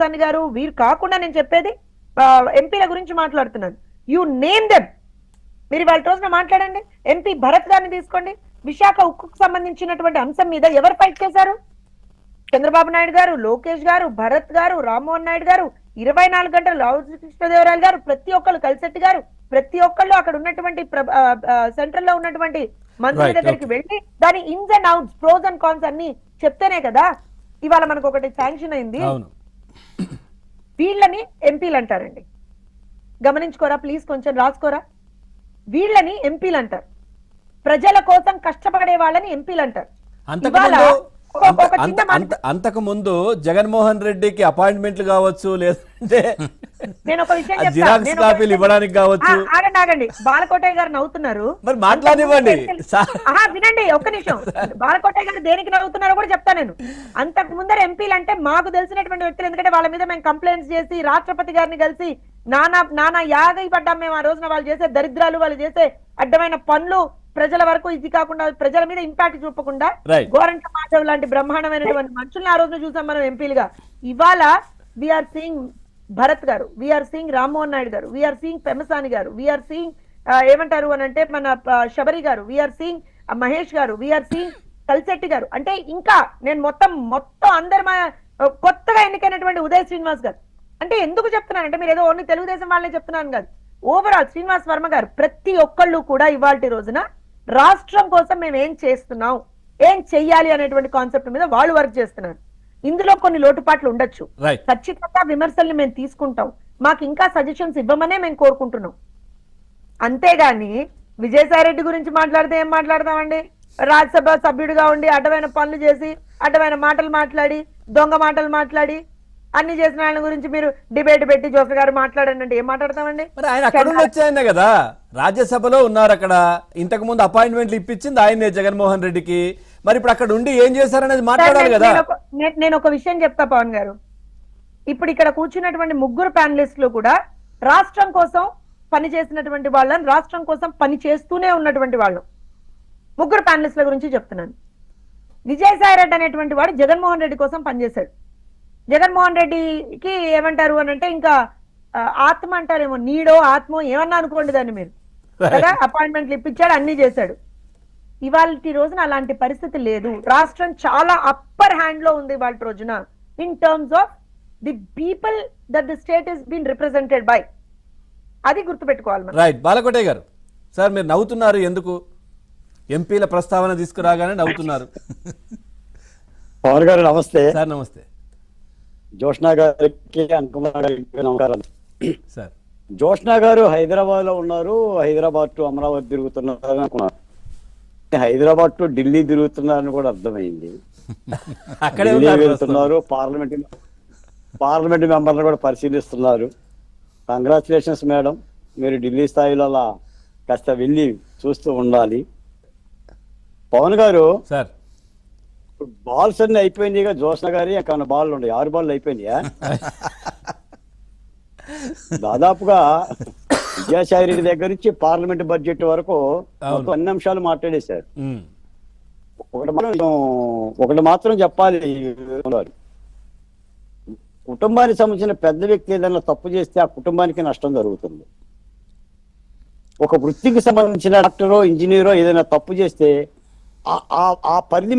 పెమ్మసాని గారు వీరు కాకుండా నేను చెప్పేది ఎంపీల గురించి మాట్లాడుతున్నాను. You name them. మీరు వాళ్ళ రోజున మాట్లాడండి. ఎంపీ భరత్ గారిని తీసుకోండి. విశాఖ ఉక్కుకు సంబంధించినటువంటి అంశం మీద ఎవరు ఫైట్ చేశారు? చంద్రబాబు నాయుడు గారు, లోకేష్ గారు, భరత్ గారు, రామ్మోహన్ నాయుడు గారు, 24 గంటలు రామకృష్ణదేవరాయలు గారు, ప్రతి ఒక్కళ్ళు, కలిసెట్టి గారు, ప్రతి ఒక్కళ్ళు అక్కడ ఉన్నటువంటి సెంట్రల్ లో ఉన్నటువంటి మంత్రుల దగ్గరికి వెళ్ళి దాని ins and outs, pros and cons అన్ని చెప్తేనే కదా ఇవాళ మనకు ఒకటి శాంక్షన్ అయింది. వీళ్ళని ఎంపీలు అంటారండి. గమనించుకోరా ప్లీజ్, కొంచెం రాసుకోరా. వీళ్ళని ఎంపీలు అంటారు. ప్రజల కోసం కష్టపడే వాళ్ళని ఎంపీలు అంటారు. అంతకు ముందు జగన్మోహన్ రెడ్డికి అపాయింట్మెంట్లు కావచ్చు, లేదంటే నేను ఒక విషయం జిరాక్స్ కాపీలు ఇవ్వడానికి కావచ్చు. ఆగండి, బాలకోటయ్య గారు నవ్వుతున్నారు, మరి మాట్లాడివ్వండి. వినండి ఒక్క నిమిషం. బాలకోటయ్య గారు దేనికి నవ్వుతున్నారో కూడా చెప్తా నేను. అంతకు ముందర ఎంపీలు అంటే మాకు తెలిసినటువంటి వ్యక్తులు, ఎందుకంటే వాళ్ళ మీద మేము కంప్లైంట్స్ చేసి రాష్ట్రపతి గారిని కలిసి నానా యాగై పడ్డాం మేము ఆ రోజున. వాళ్ళు చేసే దరిద్రాలు, వాళ్ళు చేసే అడ్డమైన పనులు ప్రజల వరకు ఇది కాకుండా, ప్రజల మీద ఇంపాక్ట్ చూపకుండా గోరంట మాధవ్ లాంటి బ్రహ్మాండమైనటువంటి మనుషుల్ని ఆ రోజున చూసాం మనం ఎంపీలుగా. ఇవాళ వీఆర్ సీయింగ్ భరత్ గారు, వీఆర్ సీయింగ్ రామ్మోహన్ నాయుడు గారు, వీఆర్ సీయింగ్ పెమ్మసాని గారు, వీఆర్ సీయింగ్ ఏమంటారు అని అంటే మన శబరి గారు, వీఆర్ సీయింగ్ మహేష్ గారు, వీఆర్ సీయింగ్ కలిశెట్టి గారు. అంటే ఇంకా నేను మొత్తం అందరు కొత్తగా ఎన్నికైనటువంటి ఉదయ్ శ్రీనివాస్ గారు. అంటే ఎందుకు చెప్తున్నానంటే మీరు ఏదో ఓన్లీ తెలుగుదేశం వాళ్ళనే చెప్తున్నాను కాదు, ఓవరాల్ శ్రీనివాస్ వర్మ గారు, ప్రతి ఒక్కళ్ళు కూడా ఇవాళ రోజున రాష్ట్రం కోసం మేము ఏం చేస్తున్నాం, ఏం చెయ్యాలి అనేటువంటి కాన్సెప్ట్ మీద వాళ్ళు వర్క్ చేస్తున్నారు. ఇందులో కొన్ని లోటుపాట్లు ఉండొచ్చు, ఖచ్చితంగా విమర్శల్ని మేము తీసుకుంటాం, మాకు ఇంకా సజెషన్స్ ఇవ్వమనే మేము కోరుకుంటున్నాం. అంతేగాని విజయసాయి రెడ్డి గురించి మాట్లాడితే ఏం మాట్లాడతామండి? రాజ్యసభ సభ్యుడిగా ఉండి అడ్డమైన పనులు చేసి, అడ్డమైన మాటలు మాట్లాడి, దొంగ మాటలు మాట్లాడి అన్ని చేసిన ఆయన గురించి మీరు డిబేట్ పెట్టి జోసఫ్ గారు మాట్లాడండి అంటే ఏం మాట్లాడతామండి? ఆయన అక్కడ వచ్చాయనే కదా, రాజ్యసభలో ఉన్నారు. అక్కడ ఇంతకు ముందు అపాయింట్మెంట్లు ఇప్పించింది ఆయనే జగన్మోహన్ రెడ్డికి. మరి ఇప్పుడు అక్కడ ఉండి ఏం చేశారనేది మాట్లాడాలి కదా. నేను ఒక విషయం చెప్తా పవన్ గారు, ఇప్పుడు ఇక్కడ కూర్చున్నటువంటి ముగ్గురు ప్యానలిస్టులు కూడా రాష్ట్రం కోసం పని చేసినటువంటి వాళ్ళని, రాష్ట్రం కోసం పని చేస్తూనే ఉన్నటువంటి వాళ్ళు. ముగ్గురు ప్యానలిస్టుల గురించి చెప్తున్నాను. విజయసాయి రెడ్డి అనేటువంటి వాడు జగన్మోహన్ రెడ్డి కోసం పనిచేశాడు. జగన్మోహన్ రెడ్డికి ఏమంటారు అని అంటే ఇంకా ఆత్మ అంటారేమో, నీడో ఆత్మో ఏమన్నా అనుకోండి దాన్ని మీరు కదా. అపాయింట్మెంట్లు ఇప్పించాడు, అన్ని చేశాడు. ఇవాళ రోజున అలాంటి పరిస్థితి లేదు. రాష్ట్రం చాలా అప్పర్ హ్యాండ్ లో ఉంది ఇవాళ రోజున in terms of the people that the state is been represented by. అది గుర్తుపెట్టుకోవాలి. రైట్. బాలకోటయ్య గారు, సార్ మీరు నవ్వుతున్నారు ఎందుకు? ఎంపీల ప్రస్తావన తీసుకురాగానే నవ్వుతున్నారు. పవన్ గారు నమస్తే. సార్ నమస్తే. జోష్నా గారికి, అనుకుమార్ గారికి నమస్కారం సార్. జోష్నా గారు హైదరాబాద్ లో ఉన్నారు, హైదరాబాద్ టు అమరావతి తిరుగుతున్నారు అనుకున్నారు. హైదరాబాద్ టు ఢిల్లీ తిరుగుతున్నారని కూడా అర్థమైంది. అక్కడే వెళ్తున్నారు, పార్లమెంట్ మెంబర్లు కూడా పరిశీలిస్తున్నారు. కంగ్రాచులేషన్స్ మేడం, మీరు ఢిల్లీ స్థాయిలో అలా కాస్త వెళ్ళి చూస్తూ ఉండాలి. పవన్ గారు సార్, బాల్స్ అన్ని అయిపోయినాయి. జోష్నా గారి ఎక్కడ బాల్ ఉన్నాయి? 6 బాల్ అయిపోయినాయా? దాదాపుగా విజయసాయి రెడ్డి దగ్గర నుంచి పార్లమెంట్ బడ్జెట్ వరకు అన్ని అంశాలు మాట్లాడేశారు. ఒకటి మాత్రం చెప్పాలి, కుటుంబానికి సంబంధించిన పెద్ద వ్యక్తి ఏదైనా తప్పు చేస్తే ఆ కుటుంబానికి నష్టం జరుగుతుంది. ఒక వృత్తికి సంబంధించిన డాక్టరో ఇంజనీరో ఏదైనా తప్పు చేస్తే ఆ పరిధి